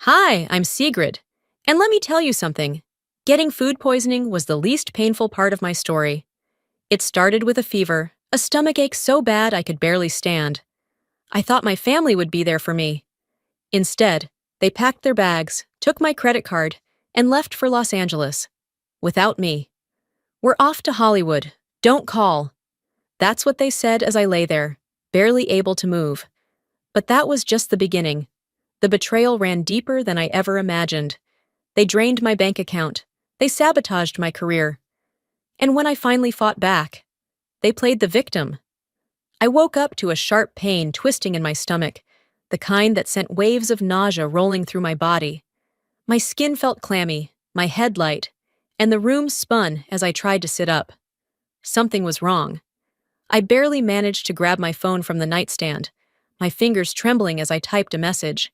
Hi, I'm Sigrid. And let me tell you something. Getting food poisoning was the least painful part of my story. It started with a fever, a stomach ache so bad I could barely stand. I thought my family would be there for me. Instead, they packed their bags, took my credit card, and left for Los Angeles. Without me. "We're off to Hollywood. Don't call." That's what they said as I lay there, barely able to move. But that was just the beginning. The betrayal ran deeper than I ever imagined. They drained my bank account. They sabotaged my career. And when I finally fought back, they played the victim. I woke up to a sharp pain twisting in my stomach, the kind that sent waves of nausea rolling through my body. My skin felt clammy, my head light, and the room spun as I tried to sit up. Something was wrong. I barely managed to grab my phone from the nightstand, my fingers trembling as I typed a message.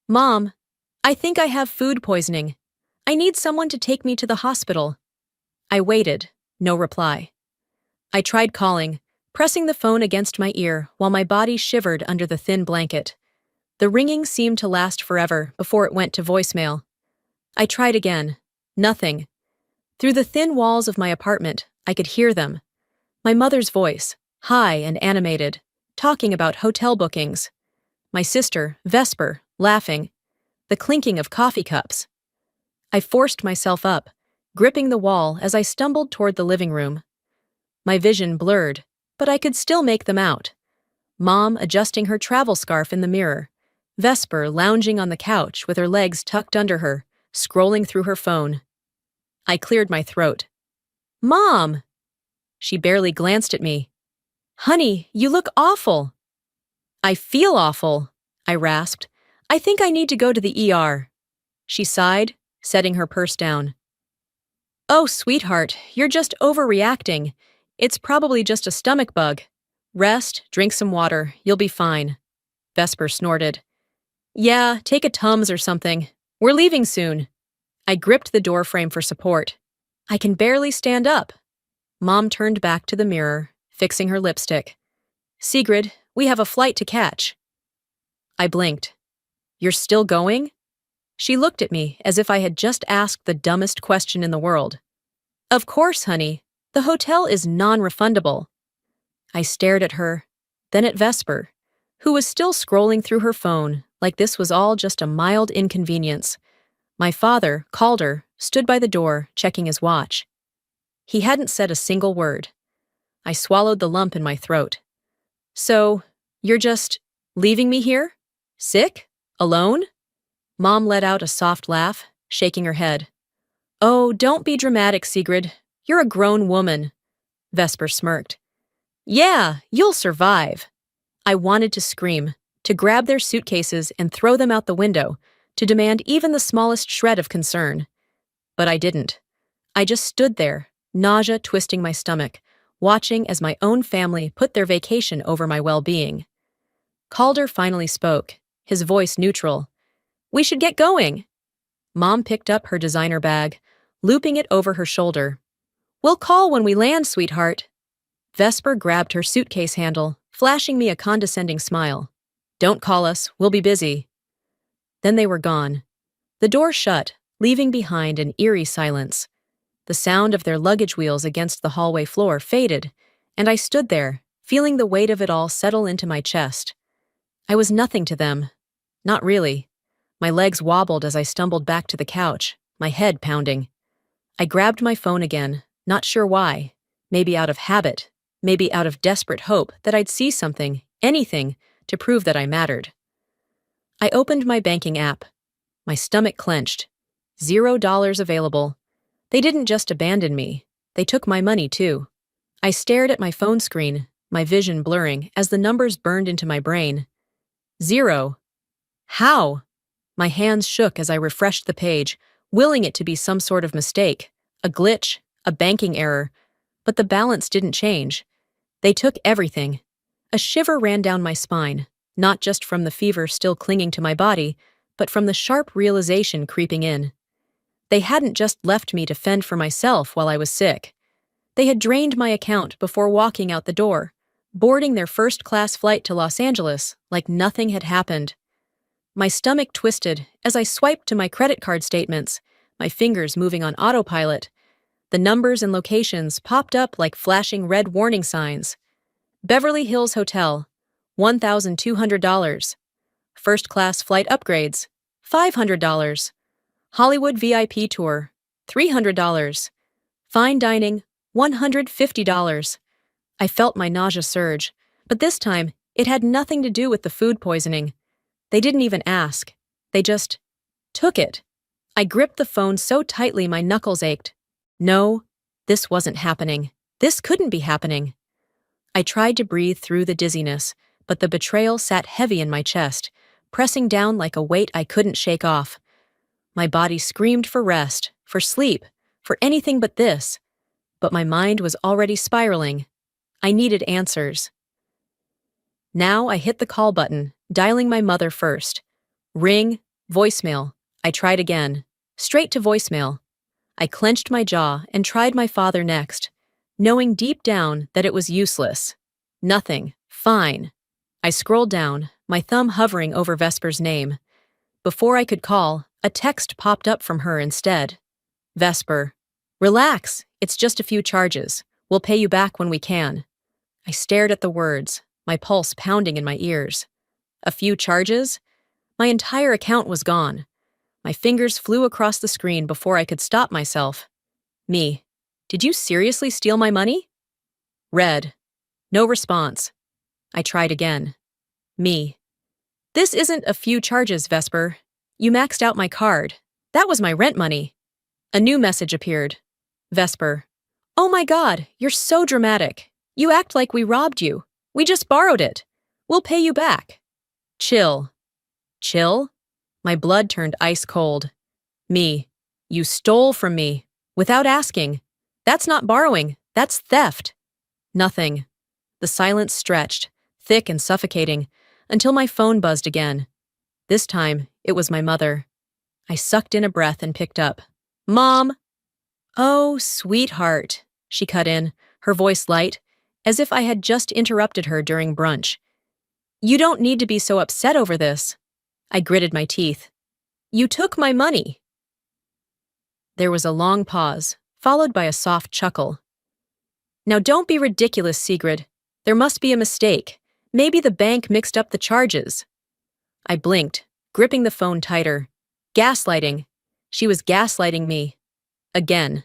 "Mom, I think I have food poisoning. I need someone to take me to the hospital." I waited, no reply. I tried calling, pressing the phone against my ear while my body shivered under the thin blanket. The ringing seemed to last forever before it went to voicemail. I tried again. Nothing. Through the thin walls of my apartment, I could hear them. My mother's voice, high and animated, talking about hotel bookings. My sister, Vesper, laughing. The clinking of coffee cups. I forced myself up, gripping the wall as I stumbled toward the living room. My vision blurred, but I could still make them out. Mom adjusting her travel scarf in the mirror. Vesper lounging on the couch with her legs tucked under her, scrolling through her phone. I cleared my throat. "Mom!" She barely glanced at me. "Honey, you look awful." "I feel awful," I rasped. "I think I need to go to the ER." She sighed, setting her purse down. "Oh, sweetheart, you're just overreacting. It's probably just a stomach bug. Rest, drink some water, you'll be fine." Vesper snorted. "Yeah, take a Tums or something. We're leaving soon." I gripped the doorframe for support. "I can barely stand up." Mom turned back to the mirror, fixing her lipstick. "Sigrid, we have a flight to catch." I blinked. "You're still going?" She looked at me as if I had just asked the dumbest question in the world. "Of course, honey. The hotel is non-refundable." I stared at her, then at Vesper, who was still scrolling through her phone like this was all just a mild inconvenience. My father, Calder, stood by the door, checking his watch. He hadn't said a single word. I swallowed the lump in my throat. "So, you're just leaving me here? Sick? Alone?" Mom let out a soft laugh, shaking her head. "Oh, don't be dramatic, Sigrid. You're a grown woman." Vesper smirked. "Yeah, you'll survive." I wanted to scream, to grab their suitcases and throw them out the window, to demand even the smallest shred of concern. But I didn't. I just stood there, nausea twisting my stomach, watching as my own family put their vacation over my well-being. Calder finally spoke, his voice neutral. "We should get going." Mom picked up her designer bag, looping it over her shoulder. "We'll call when we land, sweetheart." Vesper grabbed her suitcase handle, flashing me a condescending smile. "Don't call us, we'll be busy." Then they were gone. The door shut, leaving behind an eerie silence. The sound of their luggage wheels against the hallway floor faded, and I stood there, feeling the weight of it all settle into my chest. I was nothing to them. Not really. My legs wobbled as I stumbled back to the couch, my head pounding. I grabbed my phone again, not sure why. Maybe out of habit, maybe out of desperate hope that I'd see something, anything, to prove that I mattered. I opened my banking app. My stomach clenched. $0 available. They didn't just abandon me. They took my money, too. I stared at my phone screen, my vision blurring as the numbers burned into my brain. 0. How? My hands shook as I refreshed the page, willing it to be some sort of mistake, a glitch, a banking error. But the balance didn't change. They took everything. A shiver ran down my spine, not just from the fever still clinging to my body, but from the sharp realization creeping in. They hadn't just left me to fend for myself while I was sick. They had drained my account before walking out the door, boarding their first-class flight to Los Angeles like nothing had happened. My stomach twisted as I swiped to my credit card statements, my fingers moving on autopilot. The numbers and locations popped up like flashing red warning signs. Beverly Hills Hotel, $1,200. First class flight upgrades, $500. Hollywood VIP tour, $300. Fine dining, $150. I felt my nausea surge, but this time it had nothing to do with the food poisoning. They didn't even ask. They just took it. I gripped the phone so tightly my knuckles ached. No, this wasn't happening. This couldn't be happening. I tried to breathe through the dizziness, but the betrayal sat heavy in my chest, pressing down like a weight I couldn't shake off. My body screamed for rest, for sleep, for anything but this. But my mind was already spiraling. I needed answers. Now I hit the call button, dialing my mother first. Ring, voicemail. I tried again. Straight to voicemail. I clenched my jaw and tried my father next, knowing deep down that it was useless. Nothing. Fine. I scrolled down, my thumb hovering over Vesper's name. Before I could call, a text popped up from her instead. Vesper. Relax, it's just a few charges. We'll pay you back when we can. I stared at the words, my pulse pounding in my ears. A few charges? My entire account was gone. My fingers flew across the screen before I could stop myself. Me. Did you seriously steal my money? Read. No response. I tried again. Me. This isn't a few charges, Vesper. You maxed out my card. That was my rent money. A new message appeared. Vesper. Oh my God, you're so dramatic. You act like we robbed you. We just borrowed it. We'll pay you back. Chill. Chill? My blood turned ice cold. Me. You stole from me. Without asking. That's not borrowing. That's theft. Nothing. The silence stretched, thick and suffocating, until my phone buzzed again. This time, it was my mother. I sucked in a breath and picked up. Mom! Oh, sweetheart, she cut in, her voice light, as if I had just interrupted her during brunch. You don't need to be so upset over this. I gritted my teeth. You took my money. There was a long pause, followed by a soft chuckle. Now don't be ridiculous, Sigrid. There must be a mistake. Maybe the bank mixed up the charges. I blinked, gripping the phone tighter. Gaslighting. She was gaslighting me. Again.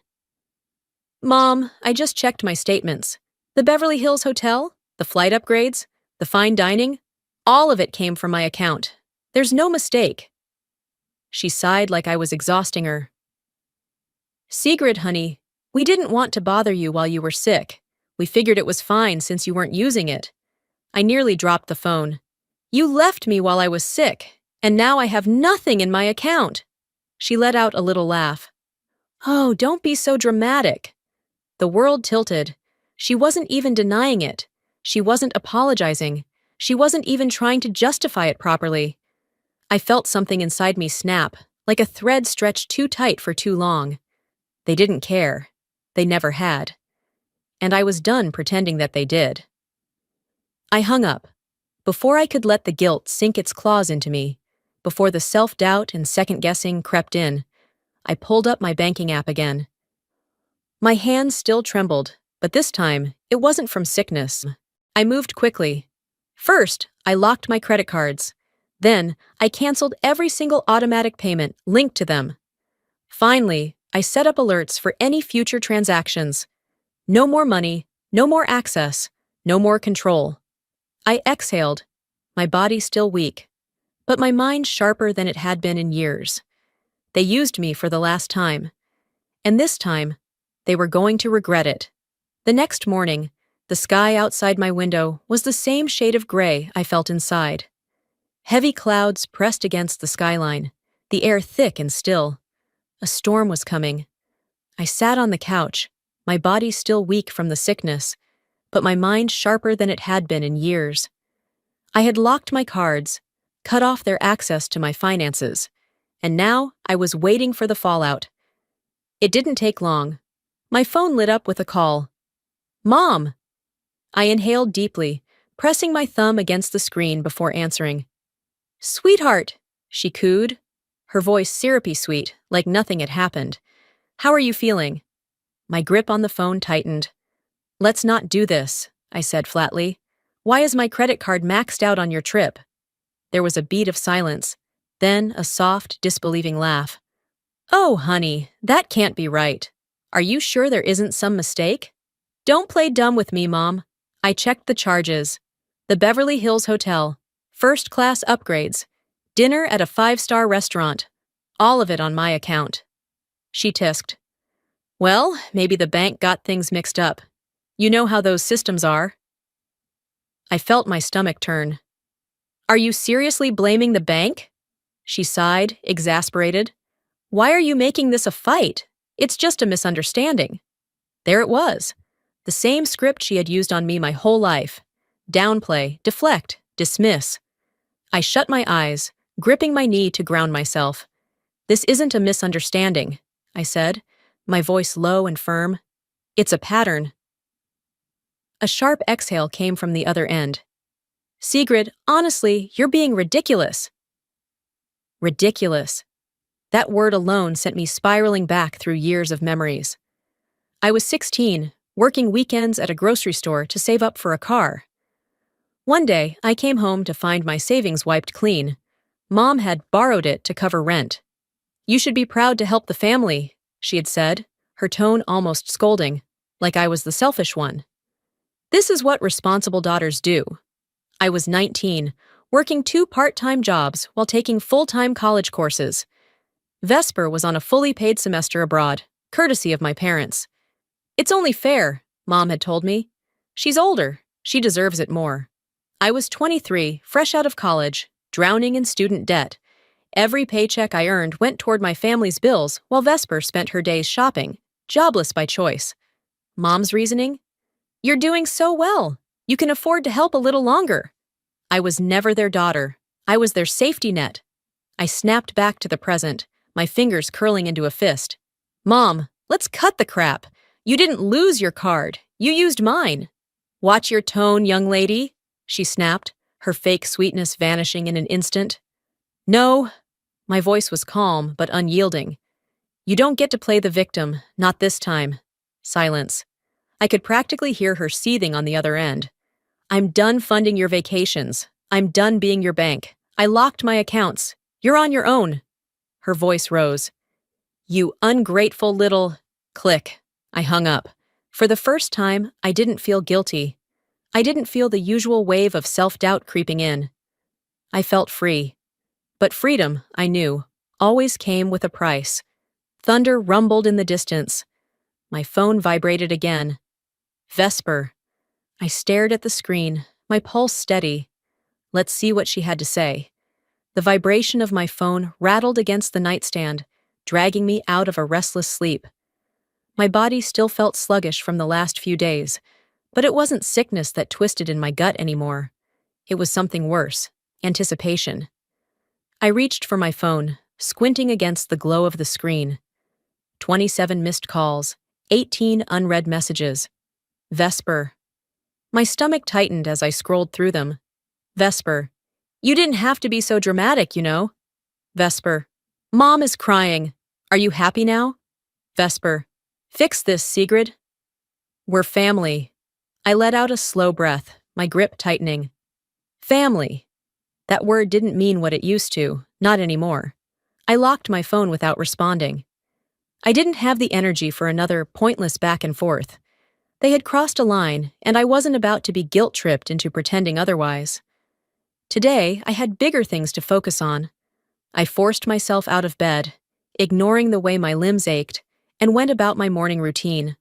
Mom, I just checked my statements. The Beverly Hills Hotel, the flight upgrades, the fine dining, all of it came from my account. There's no mistake. She sighed like I was exhausting her. Sigrid, honey, we didn't want to bother you while you were sick. We figured it was fine since you weren't using it. I nearly dropped the phone. You left me while I was sick, and now I have nothing in my account. She let out a little laugh. Oh, don't be so dramatic. The world tilted. She wasn't even denying it. She wasn't apologizing. She wasn't even trying to justify it properly. I felt something inside me snap, like a thread stretched too tight for too long. They didn't care. They never had. And I was done pretending that they did. I hung up. Before I could let the guilt sink its claws into me, before the self-doubt and second-guessing crept in, I pulled up my banking app again. My hands still trembled, but this time, it wasn't from sickness. I moved quickly. First, I locked my credit cards. Then, I canceled every single automatic payment linked to them. Finally, I set up alerts for any future transactions. No more money, no more access, no more control. I exhaled, my body still weak, but my mind sharper than it had been in years. They used me for the last time. And this time, they were going to regret it. The next morning, the sky outside my window was the same shade of gray I felt inside. Heavy clouds pressed against the skyline, the air thick and still. A storm was coming. I sat on the couch, my body still weak from the sickness, but my mind sharper than it had been in years. I had locked my cards, cut off their access to my finances, and now I was waiting for the fallout. It didn't take long. My phone lit up with a call. Mom! I inhaled deeply, pressing my thumb against the screen before answering. Sweetheart, she cooed, her voice syrupy sweet, like nothing had happened. How are you feeling? My grip on the phone tightened. Let's not do this, I said flatly. Why is my credit card maxed out on your trip? There was a beat of silence, then a soft, disbelieving laugh. Oh, honey, that can't be right. Are you sure there isn't some mistake? Don't play dumb with me, Mom. I checked the charges. The Beverly Hills Hotel, first-class upgrades, dinner at a 5-star restaurant, all of it on my account. She tisked. Well, maybe the bank got things mixed up. You know how those systems are. I felt my stomach turn. Are you seriously blaming the bank? She sighed, exasperated. Why are you making this a fight? It's just a misunderstanding. There it was. The same script she had used on me my whole life. Downplay, deflect, dismiss. I shut my eyes, gripping my knee to ground myself. This isn't a misunderstanding, I said, my voice low and firm. It's a pattern. A sharp exhale came from the other end. Sigrid, honestly, you're being ridiculous. Ridiculous. That word alone sent me spiraling back through years of memories. I was 16, working weekends at a grocery store to save up for a car. One day, I came home to find my savings wiped clean. Mom had borrowed it to cover rent. You should be proud to help the family, she had said, her tone almost scolding, like I was the selfish one. This is what responsible daughters do. I was 19, working 2 part-time jobs while taking full-time college courses. Vesper was on a fully paid semester abroad, courtesy of my parents. It's only fair, Mom had told me. She's older. She deserves it more. I was 23, fresh out of college, drowning in student debt. Every paycheck I earned went toward my family's bills while Vesper spent her days shopping, jobless by choice. Mom's reasoning? You're doing so well. You can afford to help a little longer. I was never their daughter. I was their safety net. I snapped back to the present, my fingers curling into a fist. Mom, let's cut the crap. You didn't lose your card. You used mine. Watch your tone, young lady, she snapped, her fake sweetness vanishing in an instant. No. My voice was calm but unyielding. You don't get to play the victim, not this time. Silence. I could practically hear her seething on the other end. I'm done funding your vacations. I'm done being your bank. I locked my accounts. You're on your own. Her voice rose. You ungrateful little... Click. I hung up. For the first time, I didn't feel guilty. I didn't feel the usual wave of self-doubt creeping in. I felt free. But freedom, I knew, always came with a price. Thunder rumbled in the distance. My phone vibrated again. Vesper. I stared at the screen, my pulse steady. Let's see what she had to say. The vibration of my phone rattled against the nightstand, dragging me out of a restless sleep. My body still felt sluggish from the last few days, but it wasn't sickness that twisted in my gut anymore. It was something worse, anticipation. I reached for my phone, squinting against the glow of the screen. 27 missed calls, 18 unread messages. Vesper. My stomach tightened as I scrolled through them. Vesper. You didn't have to be so dramatic, you know. Vesper. Mom is crying. Are you happy now? Vesper. Fix this, Sigrid. We're family. I let out a slow breath, my grip tightening. Family. That word didn't mean what it used to, not anymore. I locked my phone without responding. I didn't have the energy for another pointless back and forth. They had crossed a line, and I wasn't about to be guilt-tripped into pretending otherwise. Today, I had bigger things to focus on. I forced myself out of bed, ignoring the way my limbs ached, and went about my morning routine.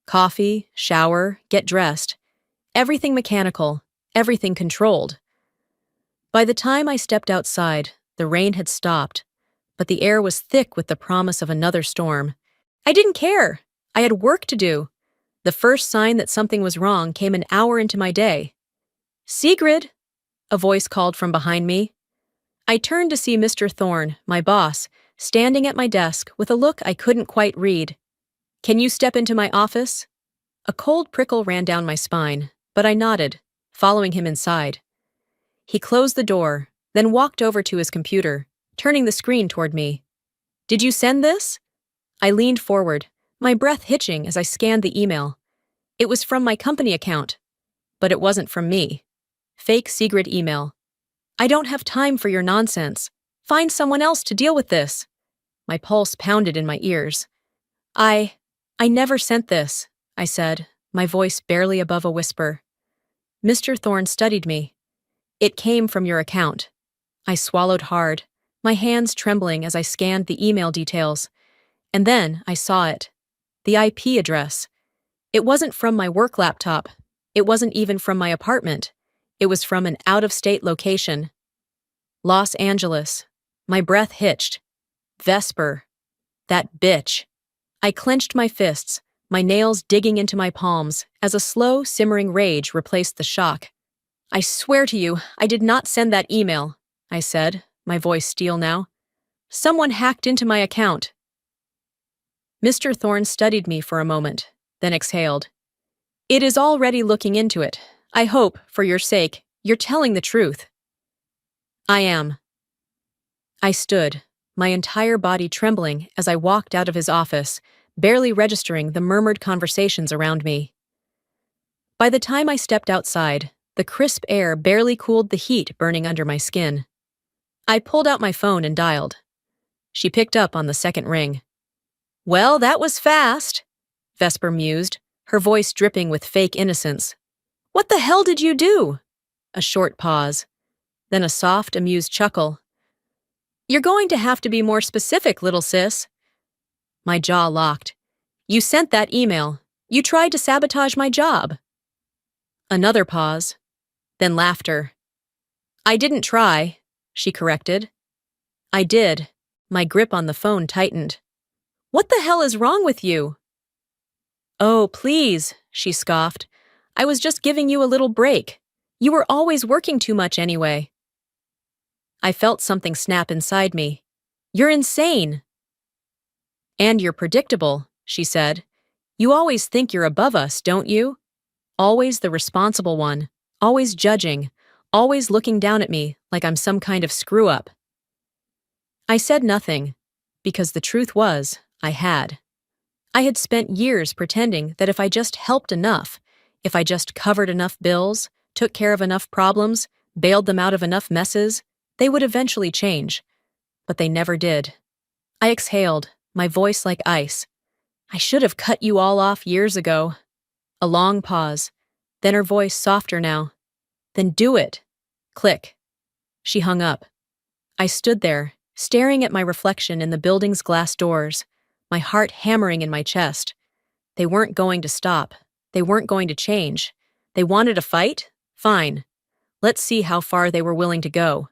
Coffee, shower, get dressed. Everything mechanical, everything controlled. By the time I stepped outside, the rain had stopped, but the air was thick with the promise of another storm. I didn't care. I had work to do. The first sign that something was wrong came an hour into my day. Sigrid, a voice called from behind me. I turned to see Mr. Thorne, my boss, standing at my desk with a look I couldn't quite read. Can you step into my office? A cold prickle ran down my spine, but I nodded, following him inside. He closed the door, then walked over to his computer, turning the screen toward me. Did you send this? I leaned forward, my breath hitching as I scanned the email. It was from my company account, but it wasn't from me. Fake secret email. I don't have time for your nonsense. Find someone else to deal with this. My pulse pounded in my ears. I never sent this, I said, my voice barely above a whisper. Mr. Thorne studied me. It came from your account. I swallowed hard, my hands trembling as I scanned the email details. And then I saw it. The IP address. It wasn't from my work laptop. It wasn't even from my apartment. It was from an out-of-state location. Los Angeles. My breath hitched. Vesper. That bitch. I clenched my fists, my nails digging into my palms, as a slow, simmering rage replaced the shock. I swear to you, I did not send that email, I said, my voice steel now. Someone hacked into my account. Mr. Thorne studied me for a moment, then exhaled. It is already looking into it. I hope, for your sake, you're telling the truth. I am. I stood, my entire body trembling as I walked out of his office, barely registering the murmured conversations around me. By the time I stepped outside, the crisp air barely cooled the heat burning under my skin. I pulled out my phone and dialed. She picked up on the second ring. Well, that was fast, Vesper mused, her voice dripping with fake innocence. What the hell did you do? A short pause, then a soft, amused chuckle. You're going to have to be more specific, little sis. My jaw locked. You sent that email. You tried to sabotage my job. Another pause, then laughter. I didn't try, she corrected. I did. My grip on the phone tightened. What the hell is wrong with you? Oh, please, she scoffed. I was just giving you a little break. You were always working too much anyway. I felt something snap inside me. You're insane. And you're predictable, she said. You always think you're above us, don't you? Always the responsible one, always judging, always looking down at me like I'm some kind of screw-up. I said nothing, because the truth was, I had. I had spent years pretending that if I just helped enough, if I just covered enough bills, took care of enough problems, bailed them out of enough messes, they would eventually change. But they never did. I exhaled, my voice like ice. I should have cut you all off years ago. A long pause, then her voice softer now. Then do it. Click. She hung up. I stood there, staring at my reflection in the building's glass doors, my heart hammering in my chest. They weren't going to stop. They weren't going to change. They wanted a fight? Fine. Let's see how far they were willing to go.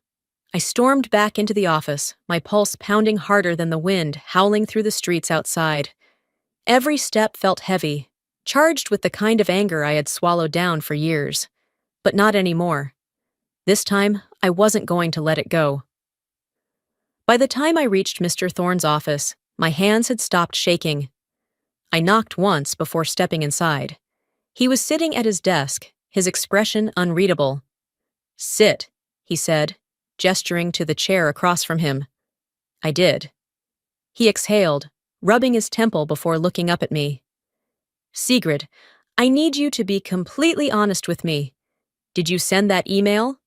I stormed back into the office, my pulse pounding harder than the wind howling through the streets outside. Every step felt heavy, charged with the kind of anger I had swallowed down for years. But not anymore. This time, I wasn't going to let it go. By the time I reached Mr. Thorne's office, my hands had stopped shaking. I knocked once before stepping inside. He was sitting at his desk, his expression unreadable. Sit, he said, gesturing to the chair across from him. I did. He exhaled, rubbing his temple before looking up at me. Sigrid, I need you to be completely honest with me. Did you send that email?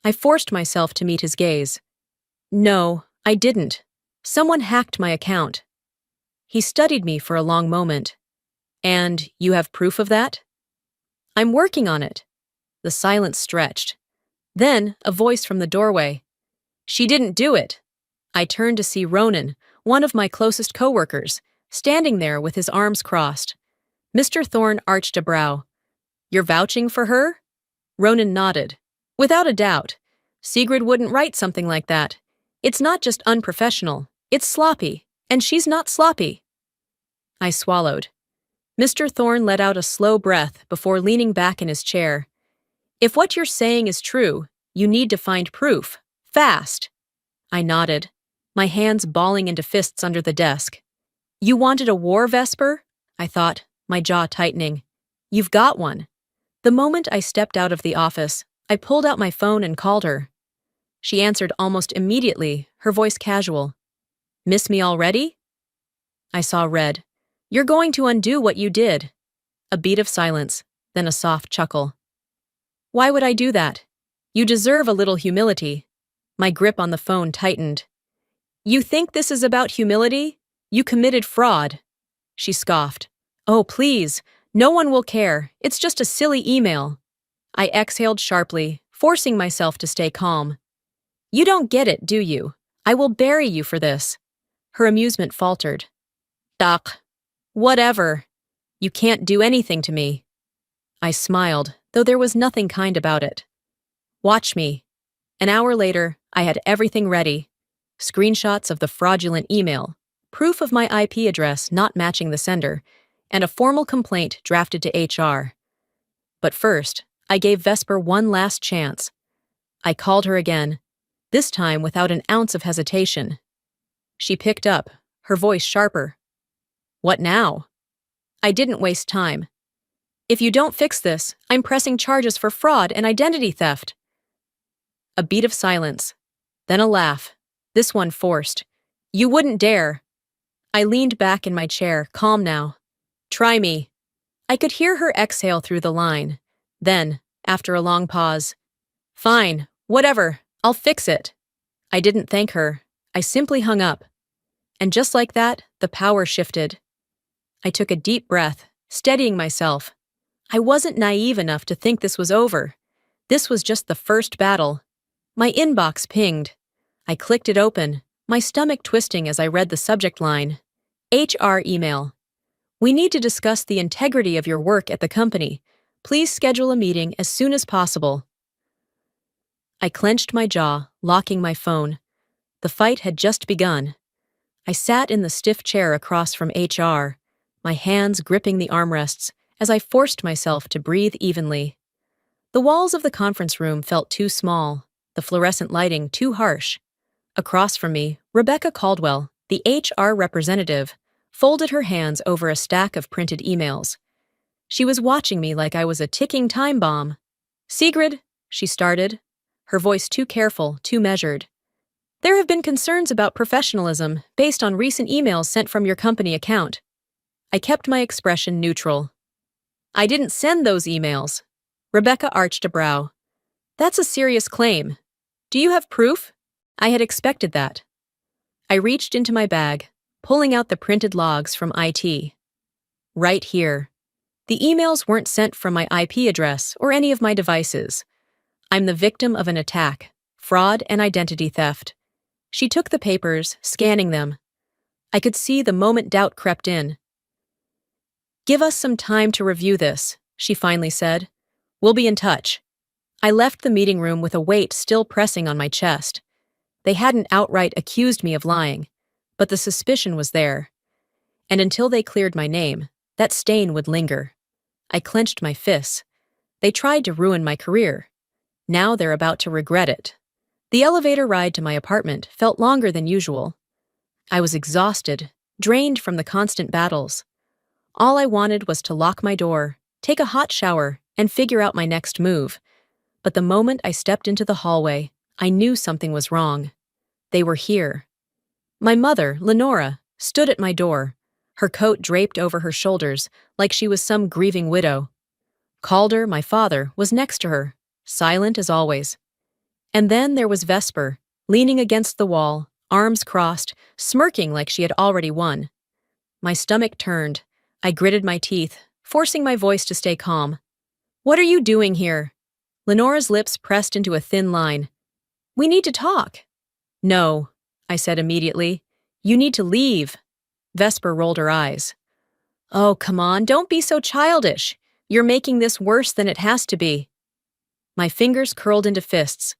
I forced myself to meet his gaze. No, I didn't. Someone hacked my account. He studied me for a long moment. And you have proof of that? I'm working on it. The silence stretched. Then, a voice from the doorway. She didn't do it. I turned to see Ronan, one of my closest coworkers, standing there with his arms crossed. Mr. Thorne arched a brow. You're vouching for her? Ronan nodded. Without a doubt. Sigrid wouldn't write something like that. It's not just unprofessional, it's sloppy, and she's not sloppy. I swallowed. Mr. Thorne let out a slow breath before leaning back in his chair. If what you're saying is true, you need to find proof. Fast. I nodded, my hands balling into fists under the desk. You wanted a war, Vesper? I thought, my jaw tightening. You've got one. The moment I stepped out of the office, I pulled out my phone and called her. She answered almost immediately, her voice casual. Miss me already? I saw red. You're going to undo what you did. A beat of silence, then a soft chuckle. Why would I do that? You deserve a little humility. My grip on the phone tightened. You think this is about humility? You committed fraud. She scoffed. Oh, please. No one will care. It's just a silly email. I exhaled sharply, forcing myself to stay calm. You don't get it, do you? I will bury you for this. Her amusement faltered. Ugh. Whatever. You can't do anything to me. I smiled, though there was nothing kind about it. Watch me. An hour later, I had everything ready. Screenshots of the fraudulent email, proof of my IP address not matching the sender, and a formal complaint drafted to HR. But first, I gave Vesper one last chance. I called her again, this time without an ounce of hesitation. She picked up, her voice sharper. What now? I didn't waste time. If you don't fix this, I'm pressing charges for fraud and identity theft. A beat of silence, then a laugh, this one forced. You wouldn't dare. I leaned back in my chair, calm now. Try me. I could hear her exhale through the line. Then, after a long pause, fine, whatever, I'll fix it. I didn't thank her. I simply hung up. And just like that, the power shifted. I took a deep breath, steadying myself. I wasn't naive enough to think this was over. This was just the first battle. My inbox pinged. I clicked it open, my stomach twisting as I read the subject line. HR email. We need to discuss the integrity of your work at the company. Please schedule a meeting as soon as possible. I clenched my jaw, locking my phone. The fight had just begun. I sat in the stiff chair across from HR, my hands gripping the armrests as I forced myself to breathe evenly. The walls of the conference room felt too small, the fluorescent lighting too harsh. Across from me, Rebecca Caldwell, the HR representative, folded her hands over a stack of printed emails. She was watching me like I was a ticking time bomb. Sigrid, she started, her voice too careful, too measured. There have been concerns about professionalism based on recent emails sent from your company account. I kept my expression neutral. I didn't send those emails. Rebecca arched a brow. That's a serious claim. Do you have proof? I had expected that. I reached into my bag, pulling out the printed logs from IT. Right here. The emails weren't sent from my IP address or any of my devices. I'm the victim of an attack, fraud and identity theft. She took the papers, scanning them. I could see the moment doubt crept in. Give us some time to review this, she finally said. We'll be in touch. I left the meeting room with a weight still pressing on my chest. They hadn't outright accused me of lying, but the suspicion was there. And until they cleared my name, that stain would linger. I clenched my fists. They tried to ruin my career. Now they're about to regret it. The elevator ride to my apartment felt longer than usual. I was exhausted, drained from the constant battles. All I wanted was to lock my door, take a hot shower, and figure out my next move. But the moment I stepped into the hallway, I knew something was wrong. They were here. My mother, Lenora, stood at my door, her coat draped over her shoulders like she was some grieving widow. Calder, my father, was next to her, silent as always. And then there was Vesper, leaning against the wall, arms crossed, smirking like she had already won. My stomach turned. I gritted my teeth, forcing my voice to stay calm. What are you doing here? Lenora's lips pressed into a thin line. We need to talk. No, I said immediately. You need to leave. Vesper rolled her eyes. Oh, come on, don't be so childish. You're making this worse than it has to be. My fingers curled into fists.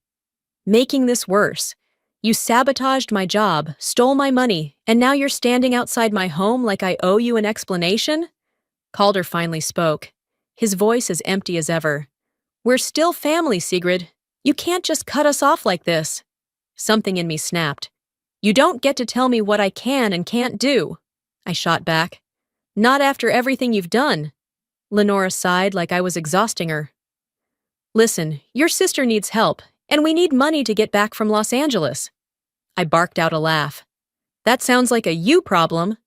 Making this worse. You sabotaged my job, stole my money, and now you're standing outside my home like I owe you an explanation? Calder finally spoke, his voice as empty as ever. We're still family, Sigrid. You can't just cut us off like this. Something in me snapped. You don't get to tell me what I can and can't do. I shot back. Not after everything you've done. Lenora sighed like I was exhausting her. Listen, your sister needs help, And we need money to get back from Los Angeles. I barked out a laugh. That sounds like a you problem.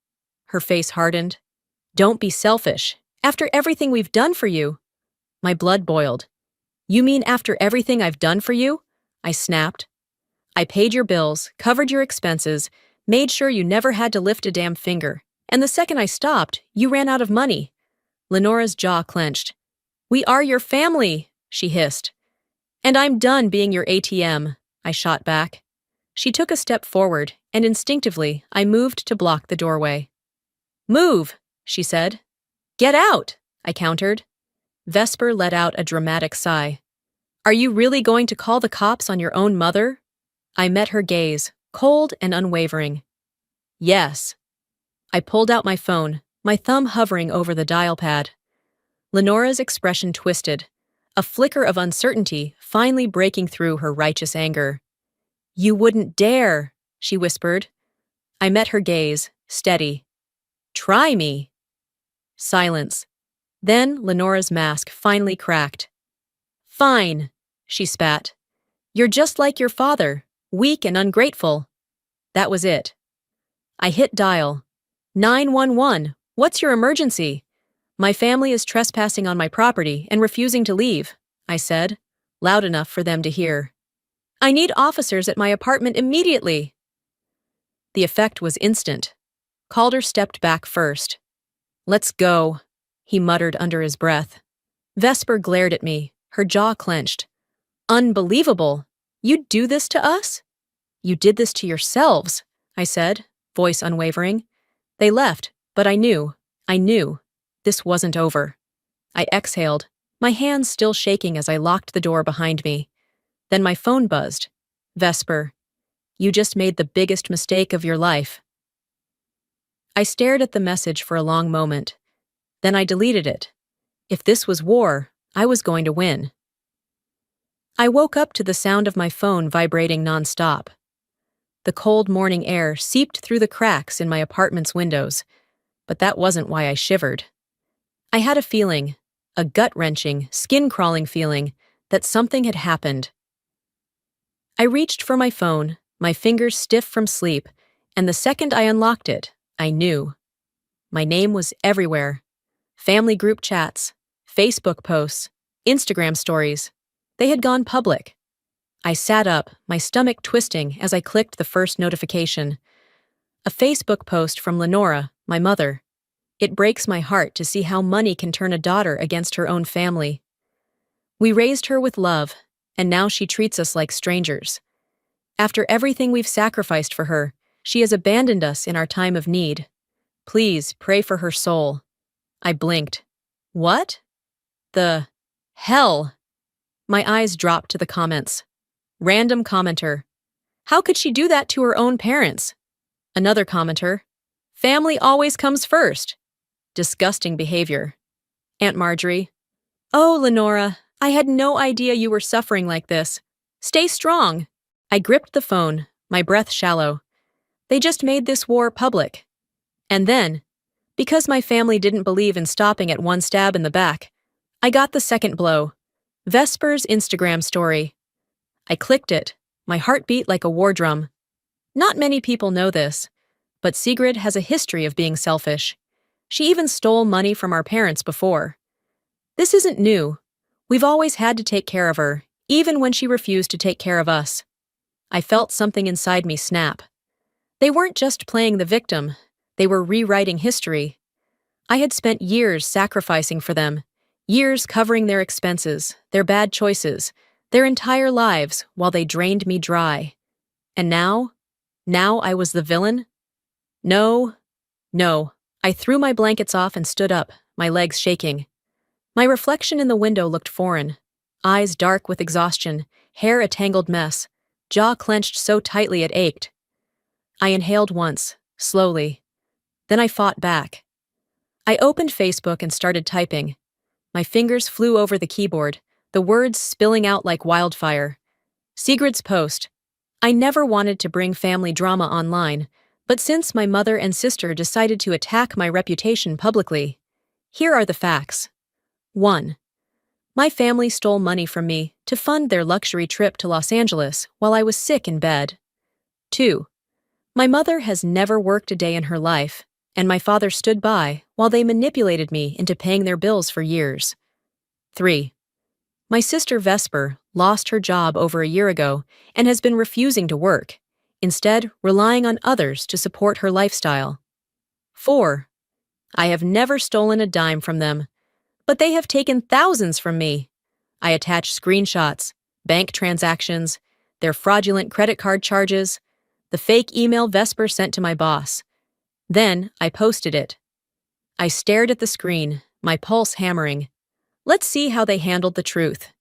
Her face hardened. Don't be selfish. After everything we've done for you. My blood boiled. You mean after everything I've done for you? I snapped. I paid your bills, covered your expenses, made sure you never had to lift a damn finger. And the second I stopped, you ran out of money. Lenora's jaw clenched. We are your family, she hissed. And I'm done being your ATM, I shot back. She took a step forward, and instinctively, I moved to block the doorway. Move, she said. Get out, I countered. Vesper let out a dramatic sigh. Are you really going to call the cops on your own mother? I met her gaze, cold and unwavering. Yes. I pulled out my phone, my thumb hovering over the dial pad. Lenora's expression twisted, a flicker of uncertainty finally breaking through her righteous anger. You wouldn't dare, she whispered. I met her gaze, steady. Try me. Silence. Then Lenora's mask finally cracked. Fine, she spat. You're just like your father, weak and ungrateful. That was it. I hit dial. 911, what's your emergency? My family is trespassing on my property and refusing to leave, I said, loud enough for them to hear. I need officers at my apartment immediately. The effect was instant. Calder stepped back first. Let's go, he muttered under his breath. Vesper glared at me, her jaw clenched. Unbelievable! You'd do this to us? You did this to yourselves, I said, voice unwavering. They left, but I knew. This wasn't over. I exhaled, my hands still shaking as I locked the door behind me. Then my phone buzzed. Vesper, you just made the biggest mistake of your life. I stared at the message for a long moment. Then I deleted it. If this was war, I was going to win. I woke up to the sound of my phone vibrating nonstop. The cold morning air seeped through the cracks in my apartment's windows, but that wasn't why I shivered. I had a feeling, a gut-wrenching, skin-crawling feeling, that something had happened. I reached for my phone, my fingers stiff from sleep, and the second I unlocked it, I knew. My name was everywhere. Family group chats, Facebook posts, Instagram stories. They had gone public. I sat up, my stomach twisting as I clicked the first notification. A Facebook post from Lenora, my mother. It breaks my heart to see how money can turn a daughter against her own family. We raised her with love, and now she treats us like strangers. After everything we've sacrificed for her, she has abandoned us in our time of need. Please pray for her soul. I blinked. What? The hell? My eyes dropped to the comments. Random commenter. How could she do that to her own parents? Another commenter. Family always comes first. Disgusting behavior. Aunt Marjorie. Oh, Lenora, I had no idea you were suffering like this. Stay strong. I gripped the phone, my breath shallow. They just made this war public. And then, because my family didn't believe in stopping at one stab in the back, I got the second blow. Vesper's Instagram story. I clicked it, my heart beat like a war drum. Not many people know this, but Sigrid has a history of being selfish. She even stole money from our parents before. This isn't new. We've always had to take care of her, even when she refused to take care of us. I felt something inside me snap. They weren't just playing the victim, they were rewriting history. I had spent years sacrificing for them, years covering their expenses, their bad choices, their entire lives while they drained me dry. And now I was the villain? No. I threw my blankets off and stood up, my legs shaking. My reflection in the window looked foreign, eyes dark with exhaustion, hair a tangled mess, jaw clenched so tightly it ached. I inhaled once, slowly. Then I fought back. I opened Facebook and started typing. My fingers flew over the keyboard, the words spilling out like wildfire. Sigrid's post. I never wanted to bring family drama online, but since my mother and sister decided to attack my reputation publicly, here are the facts. 1. My family stole money from me to fund their luxury trip to Los Angeles while I was sick in bed. 2. My mother has never worked a day in her life, and my father stood by while they manipulated me into paying their bills for years. 3. My sister Vesper lost her job over a year ago and has been refusing to work, instead relying on others to support her lifestyle. 4. I have never stolen a dime from them, but they have taken thousands from me. I attach screenshots, bank transactions, their fraudulent credit card charges, the fake email Vesper sent to my boss. Then I posted it. I stared at the screen, my pulse hammering. Let's see how they handled the truth.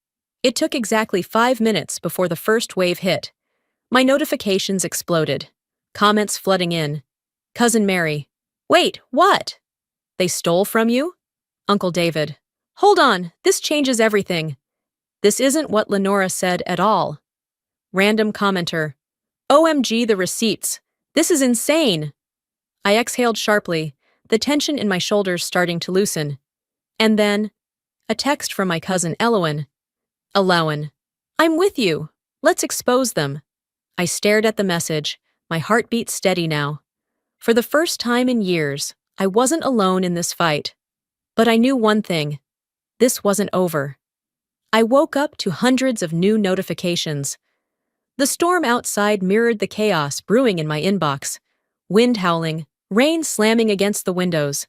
It took exactly 5 minutes before the first wave hit. My notifications exploded. Comments flooding in. Cousin Mary. Wait, what? They stole from you? Uncle David. Hold on, this changes everything. This isn't what Lenora said at all. Random commenter. OMG, the receipts. This is insane. I exhaled sharply, the tension in my shoulders starting to loosen. And then, a text from my cousin Elowen. Elowen. I'm with you. Let's expose them. I stared at the message, my heartbeat steady now. For the first time in years, I wasn't alone in this fight. But I knew one thing. This wasn't over. I woke up to hundreds of new notifications. The storm outside mirrored the chaos brewing in my inbox. Wind howling, rain slamming against the windows.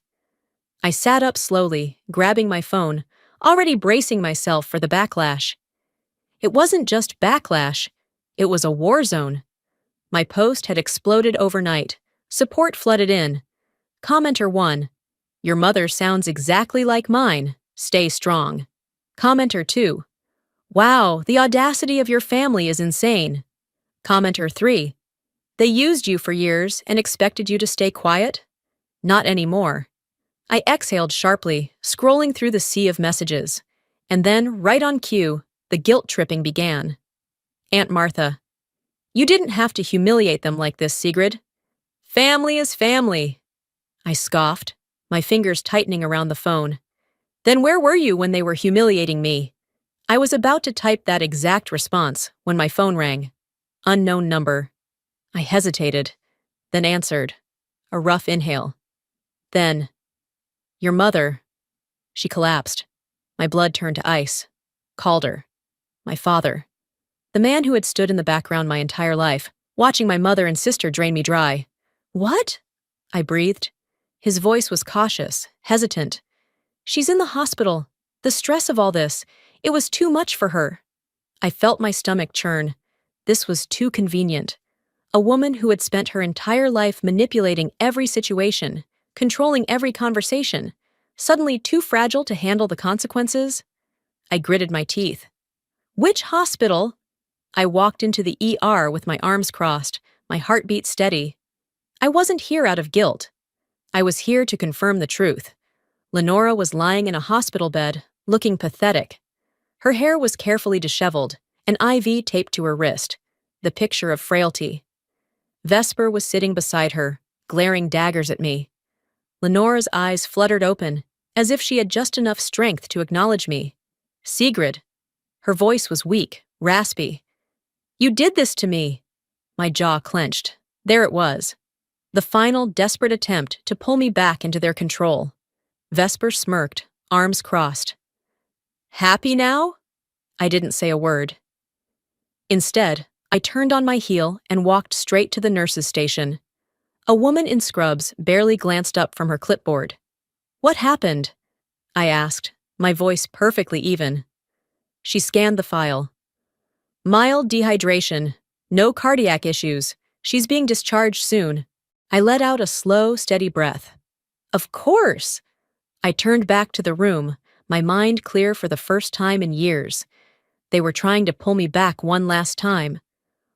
I sat up slowly, grabbing my phone, already bracing myself for the backlash. It wasn't just backlash, it was a war zone. My post had exploded overnight. Support flooded in. Commenter 1. Your mother sounds exactly like mine. Stay strong. Commenter 2. Wow, the audacity of your family is insane. Commenter 3. They used you for years and expected you to stay quiet? Not anymore. I exhaled sharply, scrolling through the sea of messages. And then, right on cue, the guilt-tripping began. Aunt Martha. You didn't have to humiliate them like this, Sigrid. Family is family. I scoffed, my fingers tightening around the phone. Then where were you when they were humiliating me? I was about to type that exact response when my phone rang. Unknown number. I hesitated, then answered. A rough inhale. Then, your mother. She collapsed. My blood turned to ice. Calder. My father. The man who had stood in the background my entire life, watching my mother and sister drain me dry. What? I breathed. His voice was cautious, hesitant. She's in the hospital. The stress of all this, it was too much for her. I felt my stomach churn. This was too convenient. A woman who had spent her entire life manipulating every situation, controlling every conversation, suddenly too fragile to handle the consequences? I gritted my teeth. Which hospital? I walked into the ER with my arms crossed, my heartbeat steady. I wasn't here out of guilt. I was here to confirm the truth. Lenora was lying in a hospital bed, looking pathetic. Her hair was carefully disheveled, an IV taped to her wrist, the picture of frailty. Vesper was sitting beside her, glaring daggers at me. Lenora's eyes fluttered open, as if she had just enough strength to acknowledge me. Sigrid. Her voice was weak, raspy. You did this to me. My jaw clenched. There it was. The final, desperate attempt to pull me back into their control. Vesper smirked, arms crossed. Happy now? I didn't say a word. Instead, I turned on my heel and walked straight to the nurse's station. A woman in scrubs barely glanced up from her clipboard. What happened? I asked, my voice perfectly even. She scanned the file. Mild dehydration. No cardiac issues. She's being discharged soon. I let out a slow, steady breath. Of course! I turned back to the room, my mind clear for the first time in years. They were trying to pull me back one last time.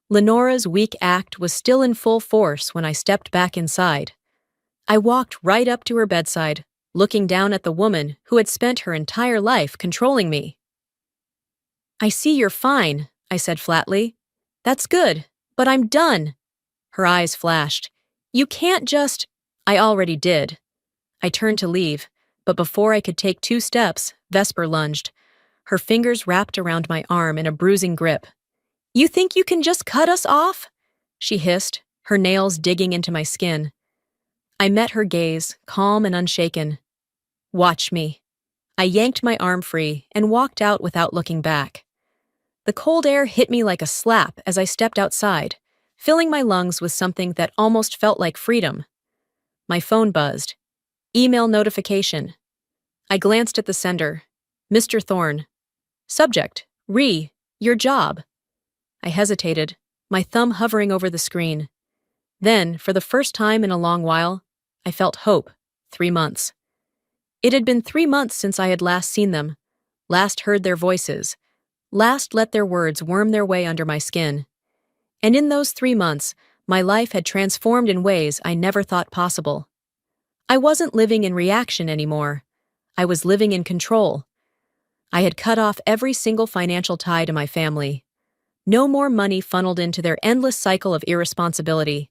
Lenora's weak act was still in full force when I stepped back inside. I walked right up to her bedside, looking down at the woman who had spent her entire life controlling me. I see you're fine, I said flatly. That's good, but I'm done. Her eyes flashed. You can't just… I already did. I turned to leave, but before I could take 2 steps, Vesper lunged. her fingers wrapped around my arm in a bruising grip. "You think you can just cut us off?" she hissed, her nails digging into my skin. I met her gaze, calm and unshaken. "Watch me." I yanked my arm free and walked out without looking back. The cold air hit me like a slap as I stepped outside, filling my lungs with something that almost felt like freedom. My phone buzzed. Email notification. I glanced at the sender. Mr. Thorne. Subject. Your job. I hesitated, my thumb hovering over the screen. Then, for the first time in a long while, I felt hope. 3 months. It had been 3 months since I had last seen them, last heard their voices, last let their words worm their way under my skin. And in those 3 months, my life had transformed in ways I never thought possible. I wasn't living in reaction anymore. I was living in control. I had cut off every single financial tie to my family. No more money funneled into their endless cycle of irresponsibility.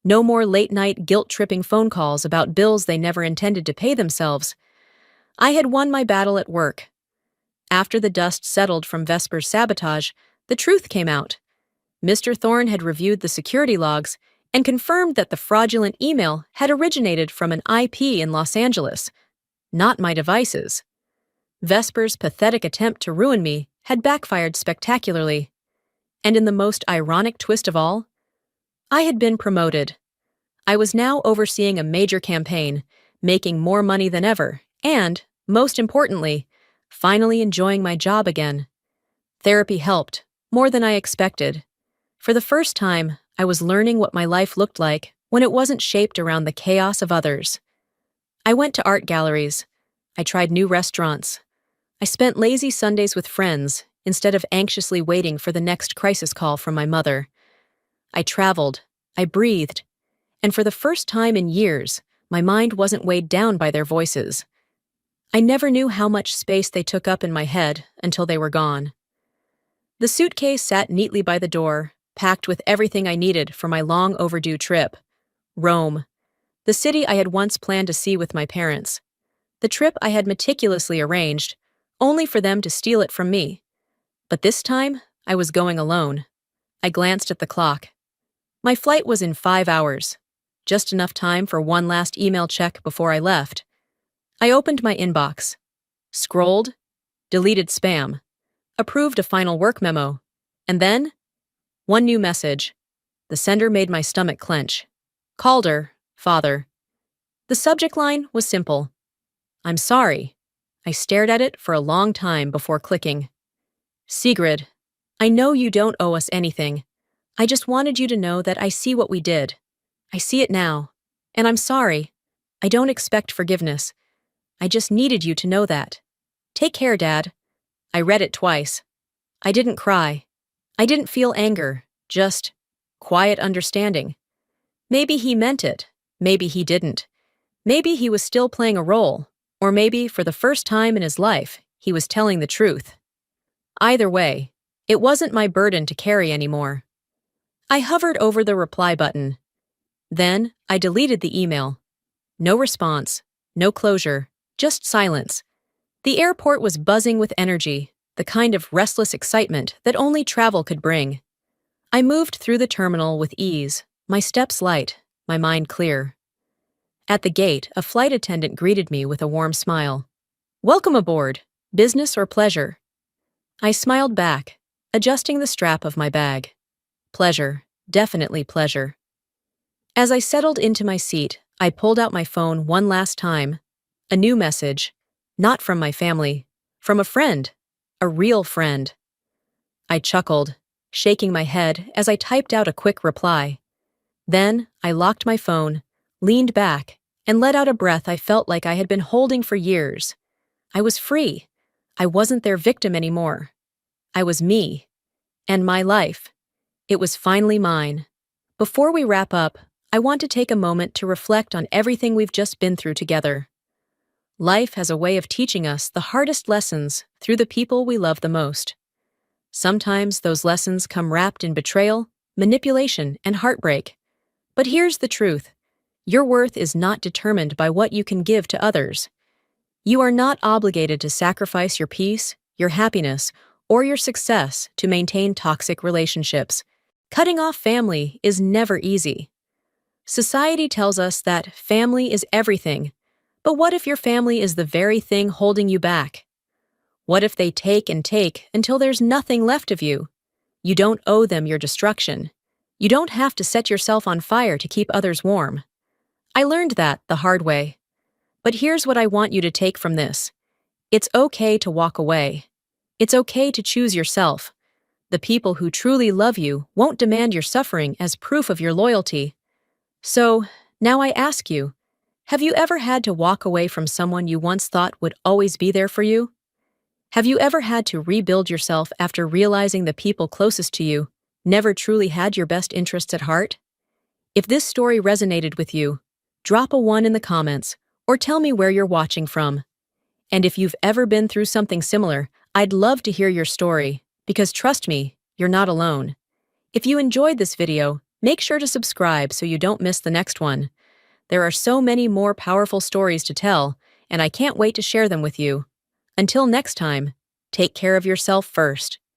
No more late-night guilt-tripping phone calls about bills they never intended to pay themselves. I had won my battle at work. After the dust settled from Vesper's sabotage, the truth came out. Mr. Thorne had reviewed the security logs and confirmed that the fraudulent email had originated from an IP in Los Angeles, not my devices. Vesper's pathetic attempt to ruin me had backfired spectacularly. And in the most ironic twist of all, I had been promoted. I was now overseeing a major campaign, making more money than ever, and, most importantly, finally enjoying my job again. Therapy helped, more than I expected. For the first time, I was learning what my life looked like when it wasn't shaped around the chaos of others. I went to art galleries. I tried new restaurants. I spent lazy Sundays with friends instead of anxiously waiting for the next crisis call from my mother. I traveled. I breathed. And for the first time in years, my mind wasn't weighed down by their voices. I never knew how much space they took up in my head until they were gone. The suitcase sat neatly by the door, packed with everything I needed for my long overdue trip. Rome, the city I had once planned to see with my parents. The trip I had meticulously arranged, only for them to steal it from me. But this time, I was going alone. I glanced at the clock. My flight was in 5 hours, just enough time for one last email check before I left. I opened my inbox, scrolled, deleted spam, approved a final work memo, and then, one new message. The sender made my stomach clench. Calder, father. The subject line was simple. I'm sorry. I stared at it for a long time before clicking. Sigrid, I know you don't owe us anything. I just wanted you to know that I see what we did. I see it now. And I'm sorry. I don't expect forgiveness. I just needed you to know that. Take care, Dad. I read it twice. I didn't cry. I didn't feel anger, just quiet understanding. Maybe he meant it. Maybe he didn't. Maybe he was still playing a role, or maybe for the first time in his life, he was telling the truth. Either way, it wasn't my burden to carry anymore. I hovered over the reply button. Then, I deleted the email. No response, no closure, just silence. The airport was buzzing with energy, the kind of restless excitement that only travel could bring. I moved through the terminal with ease, my steps light, my mind clear. At the gate, a flight attendant greeted me with a warm smile. Welcome aboard, business or pleasure? I smiled back, adjusting the strap of my bag. Pleasure, definitely pleasure. As I settled into my seat, I pulled out my phone one last time. A new message, not from my family, from a friend, a real friend. I chuckled, shaking my head as I typed out a quick reply. Then, I locked my phone, leaned back, and let out a breath I felt like I had been holding for years. I was free. I wasn't their victim anymore. I was me. And my life. It was finally mine. Before we wrap up, I want to take a moment to reflect on everything we've just been through together. Life has a way of teaching us the hardest lessons through the people we love the most. Sometimes those lessons come wrapped in betrayal, manipulation, and heartbreak. But here's the truth. Your worth is not determined by what you can give to others. You are not obligated to sacrifice your peace, your happiness, or your success to maintain toxic relationships. Cutting off family is never easy. Society tells us that family is everything, but what if your family is the very thing holding you back? What if they take and take until there's nothing left of you? You don't owe them your destruction. You don't have to set yourself on fire to keep others warm. I learned that the hard way. But here's what I want you to take from this. It's okay to walk away. It's okay to choose yourself. The people who truly love you won't demand your suffering as proof of your loyalty. So, now I ask you, have you ever had to walk away from someone you once thought would always be there for you? Have you ever had to rebuild yourself after realizing the people closest to you never truly had your best interests at heart? If this story resonated with you, drop a 1 in the comments or tell me where you're watching from. And if you've ever been through something similar, I'd love to hear your story, because trust me, you're not alone. If you enjoyed this video, make sure to subscribe so you don't miss the next one. There are so many more powerful stories to tell, and I can't wait to share them with you. Until next time, take care of yourself first.